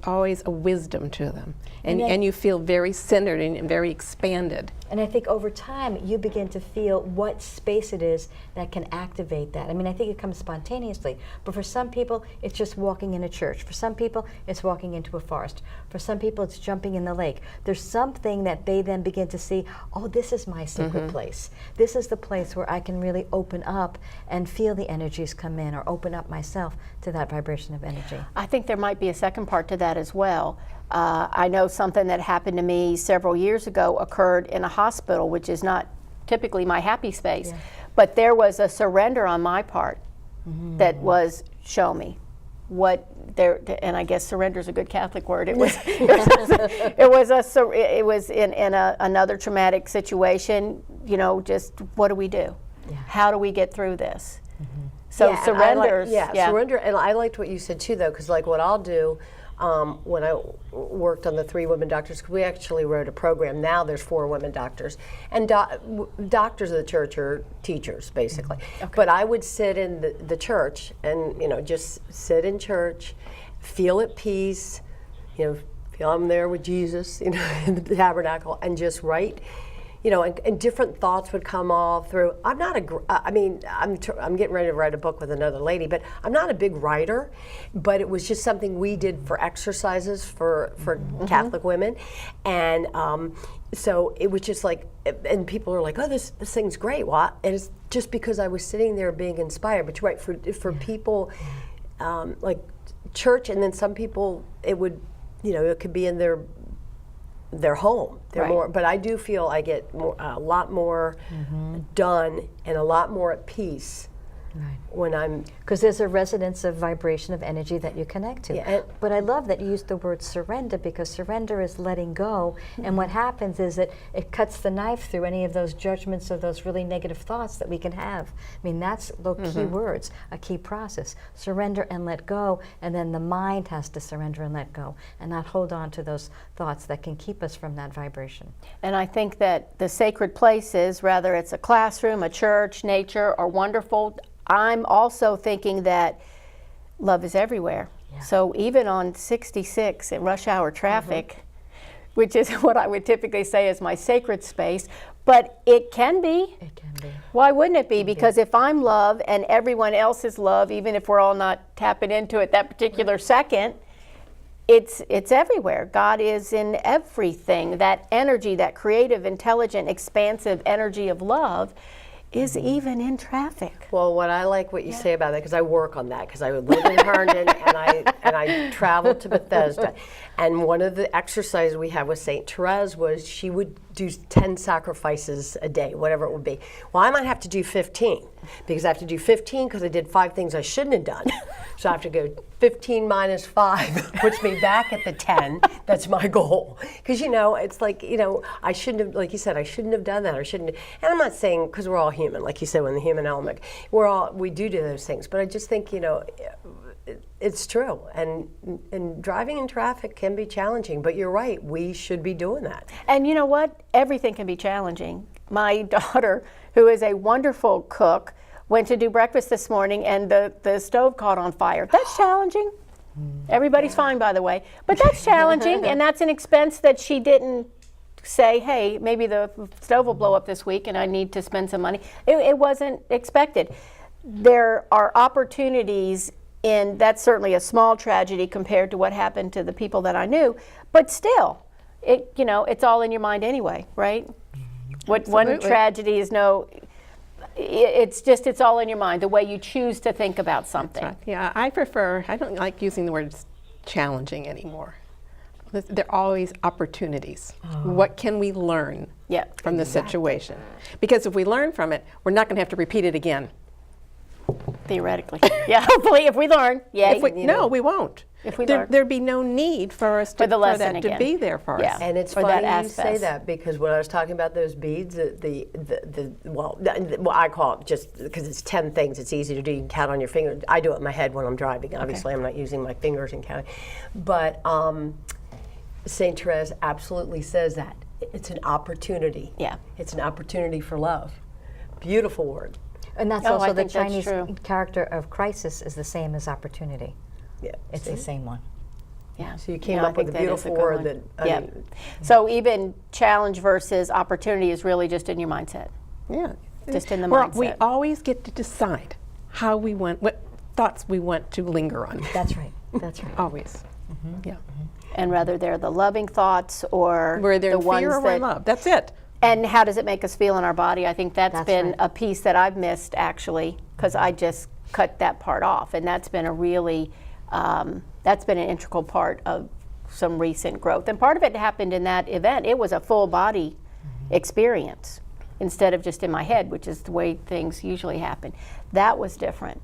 always a wisdom to them, and you feel very centered and very expanded. And I think over time, you begin to feel what space it is that can activate that. I mean, I think it comes spontaneously, but for some people, it's just walking in a church. For some people, it's walking into a forest. For some people, it's jumping in the lake. There's something that they then begin to see, oh, this is my sacred place. This is the place where I can really open up and feel the energies come in, or open up myself to that vibration of energy. I think there might be a second part to that as well. I know something that happened to me several years ago occurred in a hospital, which is not typically my happy space, but there was a surrender on my part that was show me what there, and I guess surrender is a good Catholic word. It was it was in another traumatic situation. You know, just what do we do? How do we get through this? So surrenders. Surrender. And I liked what you said too, though, because like what I'll do when I worked on the 3 women doctors, because we actually wrote a program. Now there's 4 women doctors, and doctors of the church are teachers basically. But I would sit in the church and just sit in church, feel at peace, feel I'm there with Jesus, in the tabernacle, and just write. And different thoughts would come all through. I'm not I'm getting ready to write a book with another lady, but I'm not a big writer. But it was just something we did for exercises for Catholic women, and so it was just like, and people are like, oh, this thing's great. Well, and it's just because I was sitting there being inspired. But you're right, for people like church, and then some people it would, it could be in their home. They're more, but I do feel I get a lot more done and a lot more at peace when I'm... Because there's a resonance of vibration of energy that you connect to. But I love that you used the word surrender, because surrender is letting go, and what happens is that it cuts the knife through any of those judgments or those really negative thoughts that we can have. I mean, that's the key words, a key process. Surrender and let go, and then the mind has to surrender and let go, and not hold on to those thoughts that can keep us from that vibration. And I think that the sacred places, whether it's a classroom, a church, nature, are wonderful. I'm also thinking that love is everywhere. So even on 66 in rush hour traffic, which is what I would typically say is my sacred space, but it can be. It can be. Why wouldn't it be? Because if I'm love and everyone else is love, even if we're all not tapping into it that particular second, it's everywhere. God is in everything. That energy, that creative, intelligent, expansive energy of love is even in traffic. Well, what I like what you say about that, because I work on that, because I would live in Herndon and I traveled to Bethesda, and one of the exercises we had with Saint Therese was she would do 10 sacrifices a day, whatever it would be. Well, I might have to do 15, because I have to do 15 because I did 5 things I shouldn't have done. So I have to go 15 minus 5, puts me back at the 10. That's my goal. Because, it's like, I shouldn't have, like you said, I shouldn't have done that, or shouldn't have. And I'm not saying, because we're all human, like you said, in the human element, we do those things. But I just think, it's true. And driving in traffic can be challenging, but you're right, we should be doing that. And you know what? Everything can be challenging. My daughter, who is a wonderful cook, went to do breakfast this morning and the stove caught on fire. That's challenging. Everybody's fine, by the way. But that's challenging, and that's an expense that she didn't say, hey, maybe the stove will blow up this week and I need to spend some money. It wasn't expected. There are opportunities, and that's certainly a small tragedy compared to what happened to the people that I knew, but still, it's all in your mind anyway, right? What one tragedy is it's all in your mind, the way you choose to think about something. Right. Yeah, I don't like using the word challenging anymore. There are always opportunities. What can we learn from the situation? Because if we learn from it, we're not going to have to repeat it again. Theoretically. Yeah, hopefully if we learn. No, we won't. If we learn. There'd be no need for us for that to be there for us. And it's funny you say that, because when I was talking about those beads, well, I call it, just because it's 10 things, it's easy to do. You can count on your fingers. I do it in my head when I'm driving. Obviously, I'm not using my fingers and counting. But Saint Therese absolutely says that. It's an opportunity. Yeah. It's an opportunity for love. Beautiful word. And that's also the Chinese character of crisis is the same as opportunity. Yeah. It's the same one. Yeah. So you came Yeah, I up with a think that is beautiful good word one. that. Yep. So even challenge versus opportunity is really just in your mindset. Yeah. Just in the Well, mindset. we always get to decide how we want, what thoughts we want to linger on. That's right. That's right. Always. Yeah. And whether they're the loving thoughts or Where they're the in ones fear or that, in love. That's it. and how does it make us feel in our body? I think that's been right. a piece that I've missed actually, because I just cut that part off, and that's been a really, that's been an integral part of some recent growth. And part of it happened in that event. It was a full body experience instead of just in my head, which is the way things usually happen. That was different.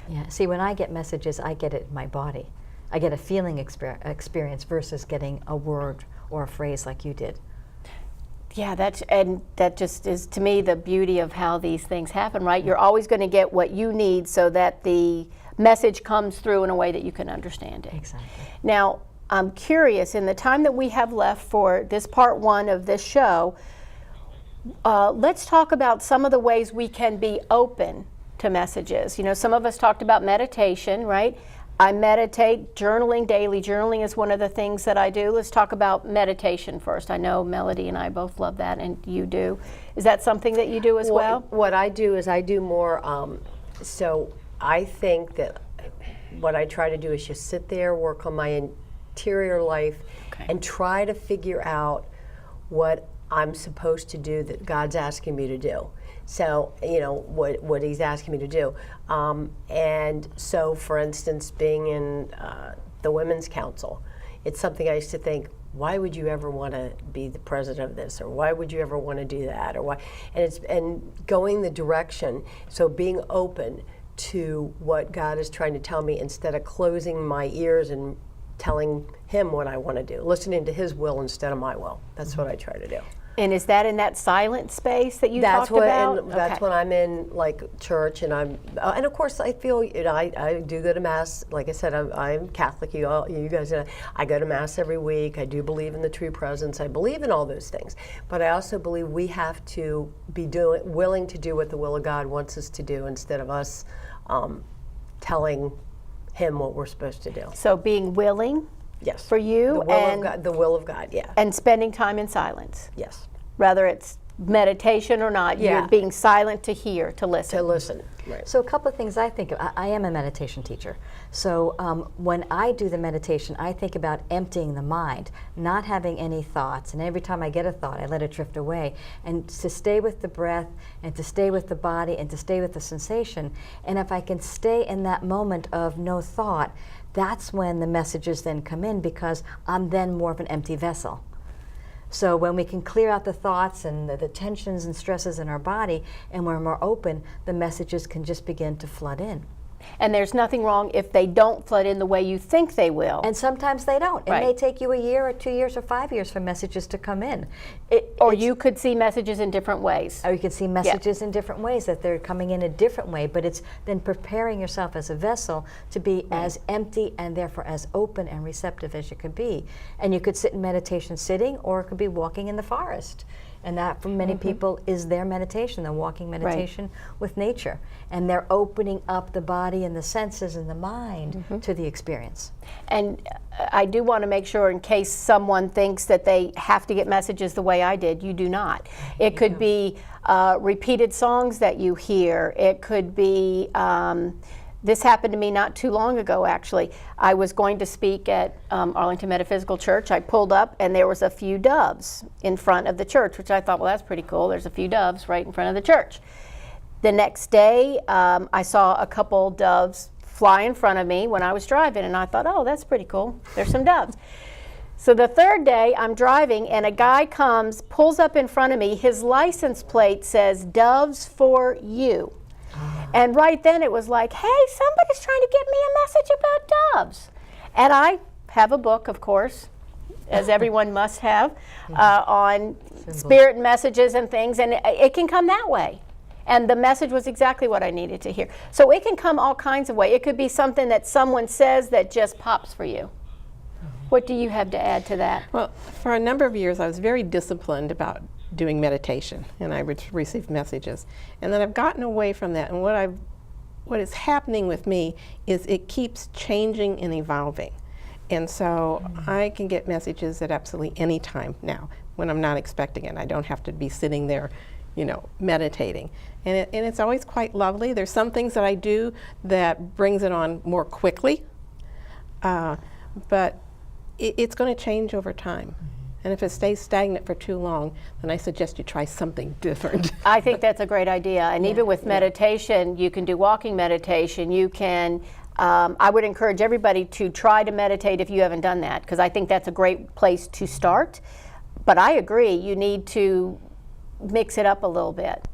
Yeah. See, when I get messages, I get it in my body. I get a feeling experience versus getting a word or a phrase like you did. Yeah, that just is to me the beauty of how these things happen, right? You're always going to get what you need so that the message comes through in a way that you can understand it. Exactly. Now, I'm curious, in the time that we have left for this part one of this show, let's talk about some of the ways we can be open to messages. You know, some of us talked about meditation, right? I meditate, journaling, daily journaling is one of the things that I do. Let's talk about meditation first. I know Melody and I both love that, and you do. Is that something that you do as well? What I do is I do more, so I think that what I try to do is just sit there, work on my interior life, and try to figure out what I'm supposed to do that God's asking me to do. So, you know, what he's asking me to do. And so, for instance, being in the Women's Council, it's something I used to think, why would you ever want to be the president of this, or why would you ever want to do that, or why? And going the direction, so being open to what God is trying to tell me instead of closing my ears and telling him what I want to do, listening to his will instead of my will. That's what I try to do. And is that in that silent space that you talked about? And that's when I'm in like church, and I'm, and of course I feel, you know, I do go to mass. Like I said, I'm Catholic. You guys know, I go to mass every week. I do believe in the true presence. I believe in all those things, but I also believe we have to be willing to do what the will of God wants us to do instead of us telling him what we're supposed to do. So being willing. Yes. For you, the will of God, the will of God, yeah. And spending time in silence. Yes. Whether it's meditation or not, Yeah. you're being silent to hear, to listen. To listen, right. So a couple of things I think of. I am a meditation teacher. So when I do the meditation, I think about emptying the mind, not having any thoughts. And every time I get a thought, I let it drift away. And to stay with the breath, and to stay with the body, and to stay with the sensation. And if I can stay in that moment of no thought, that's when the messages then come in, because I'm then more of an empty vessel. So when we can clear out the thoughts and the tensions and stresses in our body, and we're more open, the messages can just begin to flood in. And there's nothing wrong if they don't flood in the way you think they will. And sometimes they don't. It Right. may take you a year or 2 years or 5 years for messages to come in. Or you could see messages in different ways. Or you can see messages in different ways, that they're coming in a different way, but it's then preparing yourself as a vessel to be as empty and therefore as open and receptive as you could be. And you could sit in meditation sitting, or it could be walking in the forest. And that, for many people, is their meditation, the walking meditation with nature. And they're opening up the body and the senses and the mind to the experience. And I do want to make sure, in case someone thinks that they have to get messages the way I did, you do not. It could be repeated songs that you hear. It could be, this happened to me not too long ago, actually. I was going to speak at Arlington Metaphysical Church. I pulled up, and there was a few doves in front of the church, which I thought, well, that's pretty cool. There's a few doves right in front of the church. The next day, I saw a couple doves fly in front of me when I was driving, and I thought, oh, that's pretty cool. There's some doves. So the third day, I'm driving, and a guy comes, pulls up in front of me. His license plate says, "Doves for you." And right then it was like, hey, somebody's trying to get me a message about doves. And I have a book, of course, as everyone must have, on spirit messages and things, and it can come that way. And the message was exactly what I needed to hear. So it can come all kinds of ways. It could be something that someone says that just pops for you. What do you have to add to that? Well, for a number of years, I was very disciplined about doing meditation, and I would receive messages. And then I've gotten away from that, and what is happening with me is it keeps changing and evolving. And so I can get messages at absolutely any time now when I'm not expecting it. I don't have to be sitting there, you know, meditating. And it's always quite lovely. There's some things that I do that brings it on more quickly, but it's going to change over time. And if it stays stagnant for too long, then I suggest you try something different. I think that's a great idea. And even with meditation, you can do walking meditation. You can, I would encourage everybody to try to meditate if you haven't done that, because I think that's a great place to start. But I agree, you need to mix it up a little bit.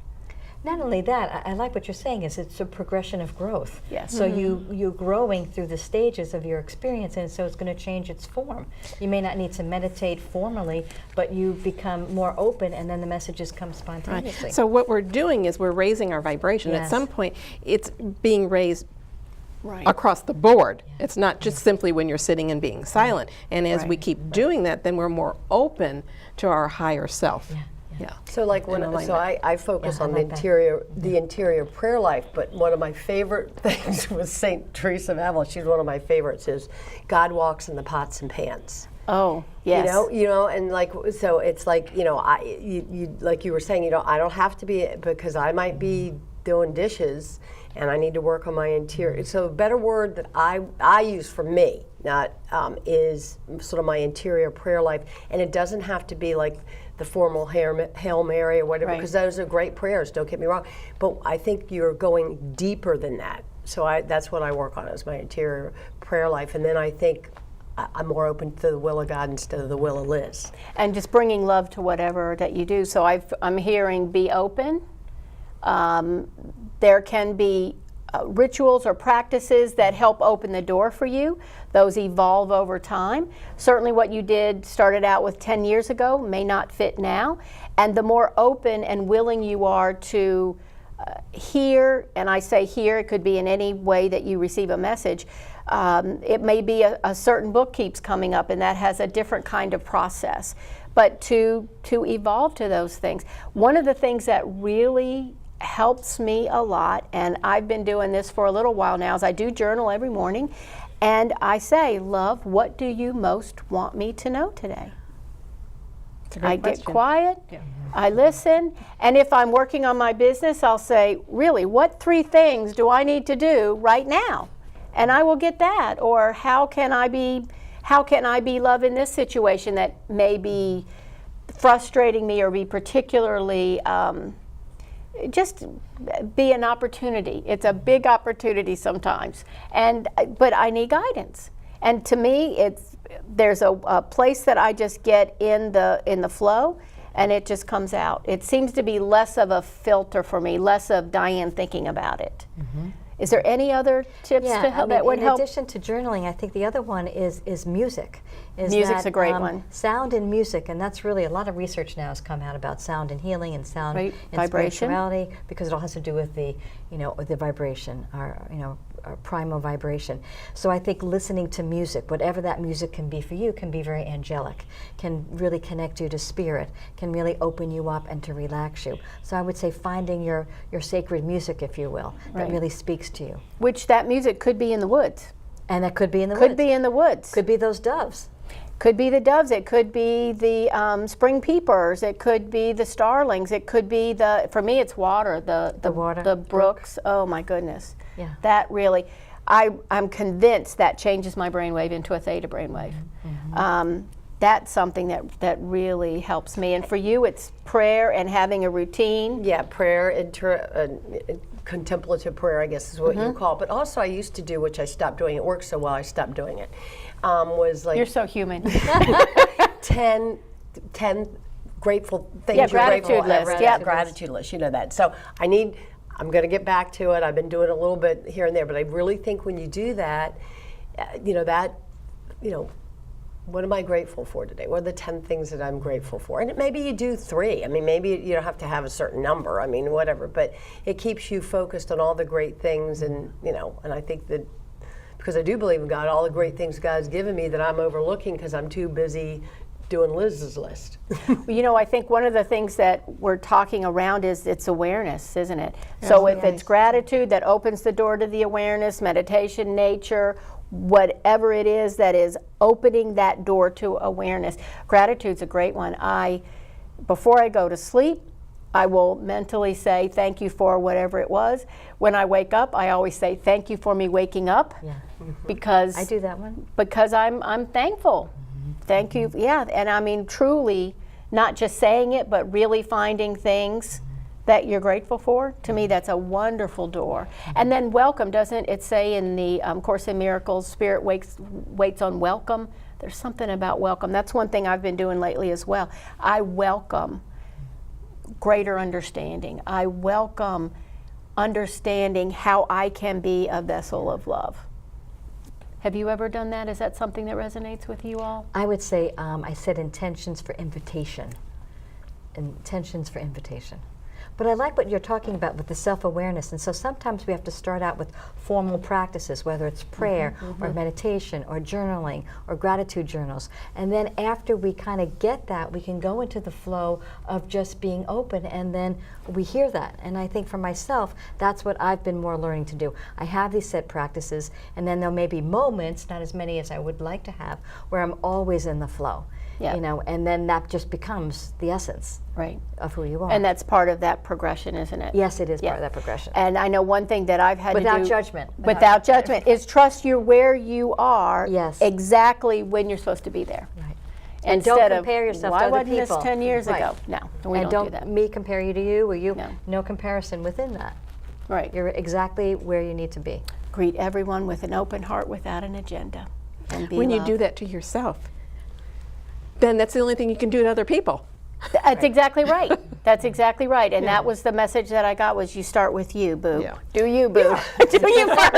Not only that, I like what you're saying is it's a progression of growth. Yes. So you're growing through the stages of your experience, and so it's going to change its form. You may not need to meditate formally, but you become more open, and then the messages come spontaneously. So what we're doing is we're raising our vibration. At Yes. some point, it's being raised Right. across the board. It's not just simply when you're sitting and being silent. And as we Right. keep doing that, then we're more open to our higher self. Yeah. So like when In I focus Yeah, I on like that. the interior prayer life, but one of my favorite things with Saint Teresa of Avila, she's one of my favorites, is God walks in the pots and pans. Oh, yes. You know, and like so it's like, you know, you like you were saying, you know, I don't have to be, because I might be doing dishes and I need to work on my interior. So a better word that I use for me, not is sort of my interior prayer life, and it doesn't have to be like the formal Hail Mary or whatever, Right. because those are great prayers, don't get me wrong, but I think you're going deeper than that. So that's what I work on, is my interior prayer life, and then I think I'm more open to the will of God instead of the will of Liz. And just bringing love to whatever that you do. So I'm hearing be open. There can be rituals or practices that help open the door for you. Those evolve over time. Certainly what you did started out with 10 years ago may not fit now. And the more open and willing you are to hear, and I say hear, it could be in any way that you receive a message. It may be a certain book keeps coming up and that has a different kind of process. But to evolve to those things. One of the things that really helps me a lot, and I've been doing this for a little while now, is I do journal every morning, and I say, love, what do you most want me to know today? It's a great I question. get quiet, I listen, and if I'm working on my business, I'll say, really, what 3 things do I need to do right now? And I will get that. Or how can I be love in this situation that may be frustrating me or be particularly just be an opportunity. It's a big opportunity sometimes, but I need guidance. And to me, there's a place that I just get in the flow, and it just comes out. It seems to be less of a filter for me, less of Diane thinking about it. Mm-hmm. Is there any other tips to help that would help? In addition to journaling, I think the other one is music. Music's a great one. Sound and music, and that's really a lot of research now has come out about sound and healing and sound Right. and Vibration. spirituality, because it all has to do with the vibration, our primal vibration. So I think listening to music, whatever that music can be for you, can be very angelic, can really connect you to spirit, can really open you up and to relax you. So I would say finding your sacred music, if you will, that Right. really speaks to you. Which that music could be in the woods. And that could be in the woods. Could be in the woods. Could be those doves. Could be the doves, it could be the spring peepers, it could be the starlings, it could be for me it's water, the water, the brooks. Oh my goodness. Yeah. That really, I'm convinced that changes my brainwave into a theta brainwave. Mm-hmm. That's something that really helps me. And for you, it's prayer and having a routine. Yeah, prayer, contemplative prayer, I guess is what you call it. But also I used to do, which I stopped doing, it worked so well I stopped doing it, was like You're so human. 10 grateful things Yeah, you're grateful gratitude for. list, yeah. Gratitude list, you know that. So I'm going to get back to it. I've been doing it a little bit here and there, but I really think when you do that, what am I grateful for today? What are the 10 things that I'm grateful for? And maybe you do 3. I mean, maybe you don't have to have a certain number. I mean, whatever. But it keeps you focused on all the great things, and and I think that because I do believe in God, all the great things God's given me that I'm overlooking because I'm too busy doing Liz's list. I think one of the things that we're talking around is it's awareness, isn't it? So if it's gratitude that opens the door to the awareness, meditation, nature, whatever it is that is opening that door to awareness. Gratitude's a great one. Before I go to sleep, I will mentally say thank you for whatever it was. When I wake up, I always say thank you for me waking up. Yeah. Because I do that one. Because I'm thankful. Thank you. Yeah, and I mean truly, not just saying it, but really finding things that you're grateful for. To me, that's a wonderful door. And then welcome, doesn't it say in the Course in Miracles, Spirit waits on welcome? There's something about welcome. That's one thing I've been doing lately as well. I welcome greater understanding. I welcome understanding how I can be a vessel of love. Have you ever done that? Is that something that resonates with you all? I would say I said intentions for invitation. Intentions for invitation. But I like what you're talking about with the self-awareness. And so sometimes we have to start out with formal practices, whether it's prayer or meditation or journaling or gratitude journals. And then after we kind of get that, we can go into the flow of just being open, and then we hear that. And I think for myself, that's what I've been more learning to do. I have these set practices, and then there may be moments, not as many as I would like to have, where I'm always in the flow. Yeah. You know, and then that just becomes the essence of who you are. And that's part of that progression, isn't it? Yes, it is part of that progression. And I know one thing that I've had to do Without judgment. without judgment is trust you're where you are Yes. exactly when you're supposed to be there. Right. And Instead don't of, compare yourself why to other wasn't this people. 10 years Right. ago? No, we And don't do that. me compare you to you or you. No. No comparison within that. Right. You're exactly where you need to be. Greet everyone with an open heart without an agenda. And be When you love. do that to yourself, then that's the only thing you can do to other people. That's exactly right. That's exactly right. And that was the message that I got was you start with you, boo. Yeah. Do you, boo. Do you first.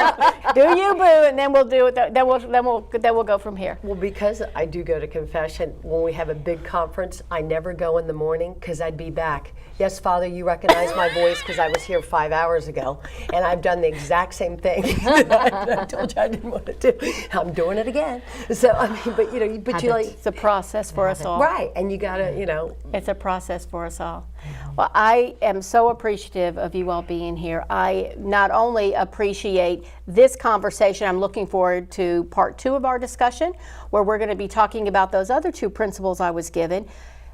Do you, boo, and then we'll do it. Then we'll go from here. Well, because I do go to confession, when we have a big conference, I never go in the morning because I'd be back. Yes, Father, you recognize my voice because I was here 5 hours ago, and I've done the exact same thing that I told you I didn't want to do. I'm doing it again. So I mean, but you know, but you like It's a process for us all. right, and you gotta, you know. It's a process for us all. Well, I am so appreciative of you all being here. I not only appreciate this conversation, I'm looking forward to part 2 of our discussion, where we're going to be talking about those other 2 principles I was given,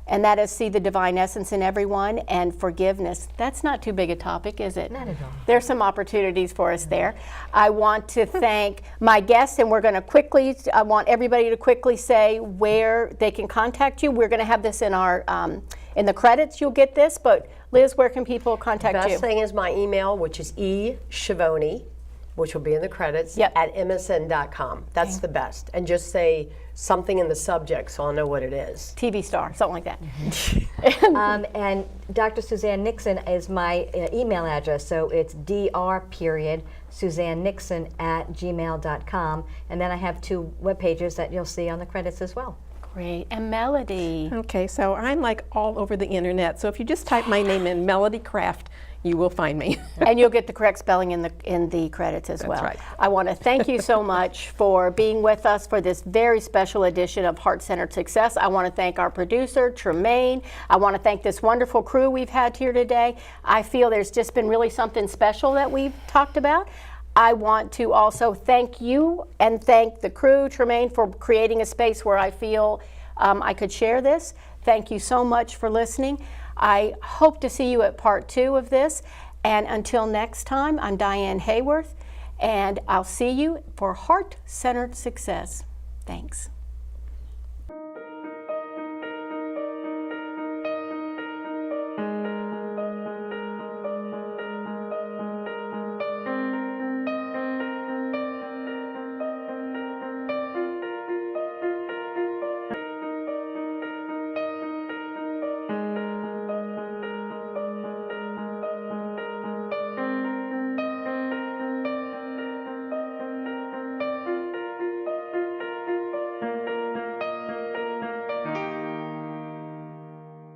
and that is see the divine essence in everyone and forgiveness. That's not too big a topic, is it? Not at all. There's some opportunities for us there. I want to thank my guests, and we're going to quickly, I want everybody to quickly say where they can contact you. We're going to have this in our, in the credits, you'll get this, but Liz, where can people contact Best you? thing is my email, which is eShavoni, which will be in the credits, Yep. at msn.com. That's the best. And just say something in the subject so I'll know what it is. TV star, something like that. And Dr. Suzanne Nixon is my email address, so it's dr.SuzanneNixon@gmail.com. And then I have 2 web pages that you'll see on the credits as well. Great. And Melody. Okay, so I'm like all over the internet. So if you just type my name in, Melody Craft, you will find me. And you'll get the correct spelling in the credits as well. right. I want to thank you so much for being with us for this very special edition of Heart-Centered Success. I want to thank our producer, Tremaine. I want to thank this wonderful crew we've had here today. I feel there's just been really something special that we've talked about. I want to also thank you and thank the crew, Tremaine, for creating a space where I feel I could share this. Thank you so much for listening. I hope to see you at part 2 of this. And until next time, I'm Diane Haworth, and I'll see you for Heart-Centered Success. Thanks.